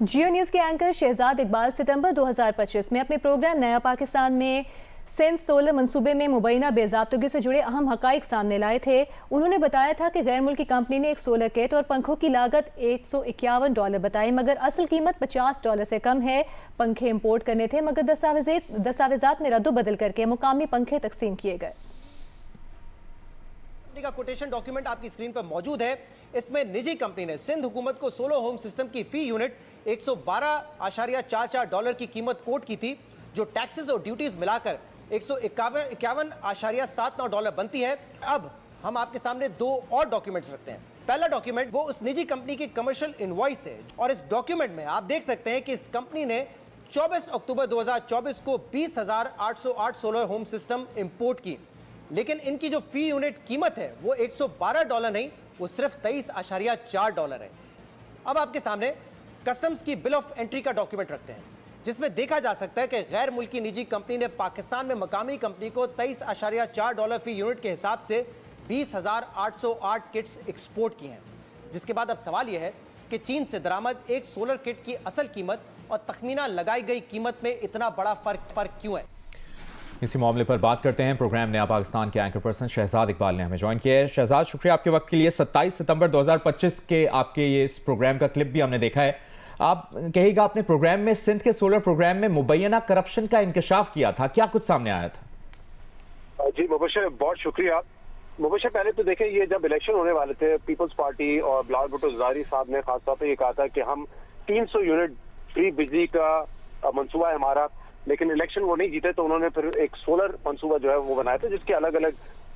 जियो news के anchor Shahzad Iqbal सितंबर 2025 में अपने प्रोग्राम नया पाकिस्तान में सिंध सोलर मंसूबे में मुबैना बेज़ाब्तगी से जुड़े अहम हकाइक सामने लाए थे। उन्होंने बताया था कि गैर मुल्की कंपनी ने एक सोलर किट और पंखों की लागत $151 बताई, मगर असल कीमत $50 से कम है। पंखे इंपोर्ट करने थे, मगर दस्तावेजात में रद्दो-बदल करके मुकामी पंखे तकसीम किए गए। का कोटेशन डॉक्यूमेंट आपकी स्क्रीन पर मौजूद है। इसमें निजी कंपनी ने सिंध हुकूमत को सोलर होम सिस्टम की फी यूनिट $112.44 की कीमत कोट की थी, जो टैक्सेस और ड्यूटीज मिलाकर $151.79 बनती है। अब हम आपके सामने दो और डॉक्यूमेंट्स रखते हैं। पहला डॉक्यूमेंट वो उस निजी कंपनी की कमर्शियल इनवॉइस है, और इस डॉक्यूमेंट में आप देख सकते हैं कि इस कंपनी ने 24 अक्टूबर 2024 को 20,808 सोलर होम सिस्टम इंपोर्ट की, लेकिन इनकी जो फी यूनिट कीमत है वो $112 नहीं, वो सिर्फ $23.4 है। अब आपके सामने कस्टम्स की बिल ऑफ एंट्री का डॉक्यूमेंट रखते हैं, जिसमें देखा जा सकता है कि गैर मुल्की निजी कंपनी ने पाकिस्तान में मकामी कंपनी को $23.4 फी यूनिट के हिसाब से 20,808 किट्स एक्सपोर्ट की हैं। जिसके बाद अब सवाल यह है कि चीन से दरामद एक सोलर किट की असल कीमत और तखमीना लगाई गई कीमत में इतना बड़ा फर्क क्यों है। इसी मामले पर बात करते हैं। प्रोग्राम नया पाकिस्तान के एंकर पर्सन शहजाद इकबाल ने हमें ज्वाइन किया है। शहजाद, शुक्रिया आपके वक्त के लिए। 27 सितंबर 2025 के आपके ये इस प्रोग्राम का क्लिप भी हमने देखा है। आप कहिएगा, अपने प्रोग्राम में सिंध के सोलर प्रोग्राम में मुबैना करप्शन का इंकशाफ किया था, क्या कुछ सामने आया था? जी मुबशर, बहुत शुक्रिया। मुबशर, पहले तो देखें, ये जब इलेक्शन होने वाले थे, पीपल्स पार्टी और बिलावल भुट्टो ज़रदारी साहब ने खासतौर पर यह कहा था कि हम 300 यूनिट फ्री बिजली का मंसूबा है हमारा, लेकिन इलेक्शन वो नहीं जीते, तो उन्होंने फिर एक सोलर मंसूबा जो है वो बनाया था, जिसके अलग अलग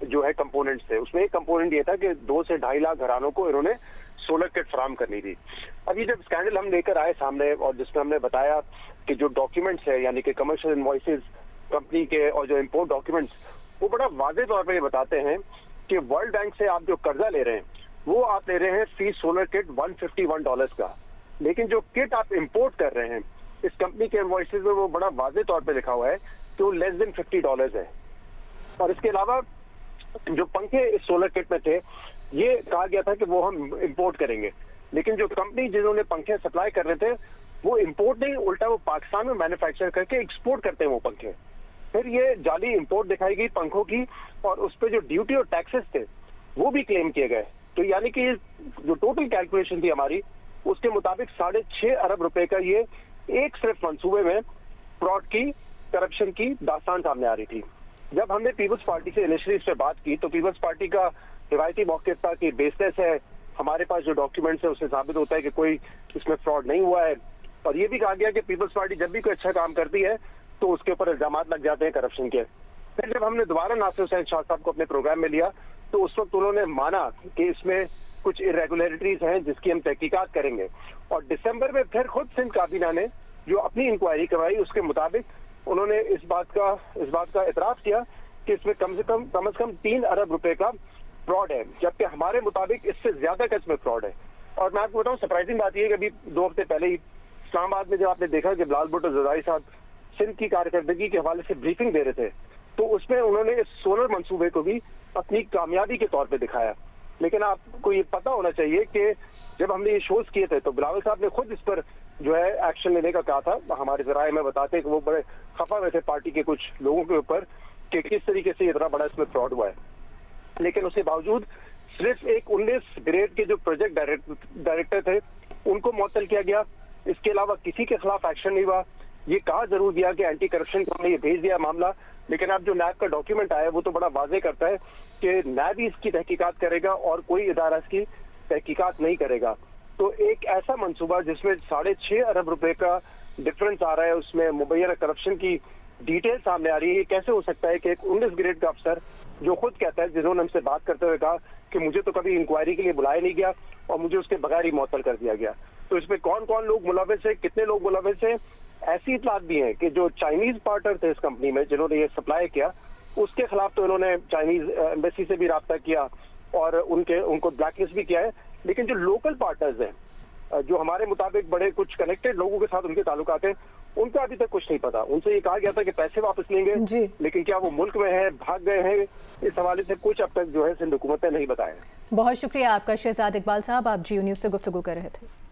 जो है कंपोनेंट्स थे। उसमें एक कंपोनेंट ये था कि 2 से 2.5 लाख घरानों को इन्होंने सोलर किट फराहम करनी थी। अब ये जब स्कैंडल हम लेकर आए सामने, और जिसमें हमने बताया कि जो डॉक्यूमेंट्स है, यानी कि कमर्शियल इनवॉइसेस कंपनी के और जो इम्पोर्ट डॉक्यूमेंट्स, वो बड़ा वाज़ेह तौर पर ये बताते हैं कि वर्ल्ड बैंक से आप जो कर्जा ले रहे हैं वो आप ले रहे हैं फी सोलर किट $151 का, लेकिन जो किट आप इम्पोर्ट कर रहे हैं इस कंपनी के इनवॉइसेस में वो बड़ा वाज़ेह तौर पे लिखा हुआ है कि वो लेस देन $50 है। और इसके अलावा जो पंखे इस सोलर किट में थे, ये कहा गया था कि वो हम इंपोर्ट करेंगे, लेकिन जो कंपनी जिन्होंने पंखे सप्लाई कर रहे थे वो इंपोर्ट नहीं, उल्टा वो पाकिस्तान में मैन्युफैक्चर करके एक्सपोर्ट करते हैं वो पंखे। फिर ये जाली इंपोर्ट दिखाई गई पंखों की, और उस पर जो ड्यूटी और टैक्सेस थे वो भी क्लेम किए गए। तो यानी कि जो टोटल कैलकुलेशन थी हमारी, उसके मुताबिक 6.5 अरब रुपए का ये एक सिर्फ मंसूबे में फ्रॉड की, करप्शन की दास्तान सामने आ रही थी। जब हमने पीपल्स पार्टी से इनिशियली इस पर बात की, तो पीपल्स पार्टी का रिवायती मौक़िफ़ था कि बेसलेस है, हमारे पास जो डॉक्यूमेंट्स है उससे साबित होता है कि कोई इसमें फ्रॉड नहीं हुआ है। और ये भी कहा गया कि पीपल्स पार्टी जब भी कोई अच्छा काम करती है तो उसके ऊपर इल्जामात लग जाते हैं करप्शन के। फिर जब हमने दोबारा नासिर हुसैन शाह साहब को अपने प्रोग्राम में लिया, तो उस वक्त उन्होंने माना कि इसमें कुछ इरेगुलरिटीज हैं जिसकी हम तहकीकात करेंगे। और दिसंबर में फिर खुद सिंध काबीना ने जो अपनी इंक्वायरी करवाई, उसके मुताबिक उन्होंने इस बात का इतराफ किया कि इसमें कम से कम 3 अरब रुपए का फ्रॉड है, जबकि हमारे मुताबिक इससे ज्यादा का इसमें फ्रॉड है। और मैं आपको बताऊं, सरप्राइजिंग बात यह है कि अभी 2 हफ्ते पहले ही इस्लामाबाद में जब आपने देखा कि बिलावल भुट्टो ज़रदारी साहब सिंध की कारकर्दगी के हवाले से ब्रीफिंग दे रहे थे, तो उसमें उन्होंने इस सोलर मंसूबे को भी अपनी कामयाबी के तौर पर दिखाया। लेकिन आपको ये पता होना चाहिए कि जब हमने ये शोज किए थे तो बिलावल साहब ने खुद इस पर जो है एक्शन लेने का कहा था। हमारे ज़राए में बताते हैं कि वो बड़े खफा हुए थे पार्टी के कुछ लोगों के ऊपर कि किस तरीके से इतना बड़ा इसमें फ्रॉड हुआ है, लेकिन उसके बावजूद सिर्फ एक 19 ग्रेड के जो प्रोजेक्ट डायरेक्टर थे उनको मुअत्तल किया गया। इसके अलावा किसी के खिलाफ एक्शन नहीं हुआ। ये कहा जरूर दिया कि एंटी करप्शन को हमने ये भेज दिया मामला, लेकिन अब जो नैब का डॉक्यूमेंट आया है वो तो बड़ा वाज़ेह करता है कि नैब ही इसकी तहकीकात करेगा और कोई इदारा इसकी तहकीकात नहीं करेगा। तो एक ऐसा मंसूबा जिसमें 6.5 अरब रुपए का डिफरेंस आ रहा है, उसमें मुबैना करप्शन की डिटेल सामने आ रही है। ये कैसे हो सकता है कि एक 19 ग्रेड का अफसर जो खुद कहता है, जिन्होंने हमसे बात करते हुए कहा कि मुझे तो कभी इंक्वायरी के लिए बुलाया नहीं गया और मुझे उसके बगैर ही मुअत्तल कर दिया गया। तो इसमें कौन कौन लोग मुलविस है, कितने लोग मुलविस है? ऐसी इतलात भी है कि जो चाइनीज पार्टनर थे इस कंपनी में जिन्होंने ये सप्लाई किया, उसके खिलाफ तो इन्होंने चाइनीज एम्बेसी से भी राब्ता किया और उनको ब्लैकलिस्ट भी किया है। लेकिन जो लोकल पार्टनर्स हैं, जो हमारे मुताबिक बड़े कुछ कनेक्टेड लोगों के साथ उनके ताल्लुकात हैं, उनका अभी तक कुछ नहीं पता। उनसे ये कहा गया था कि पैसे वापस लेंगे, लेकिन क्या वो मुल्क में है, भाग गए हैं, इस हवाले से कुछ अब तक जो है सिंध हुकूमत ने नहीं बताया। बहुत शुक्रिया आपका शहजाद इकबाल साहब, आप जियो न्यूज़ से गुफ्तगू कर रहे थे।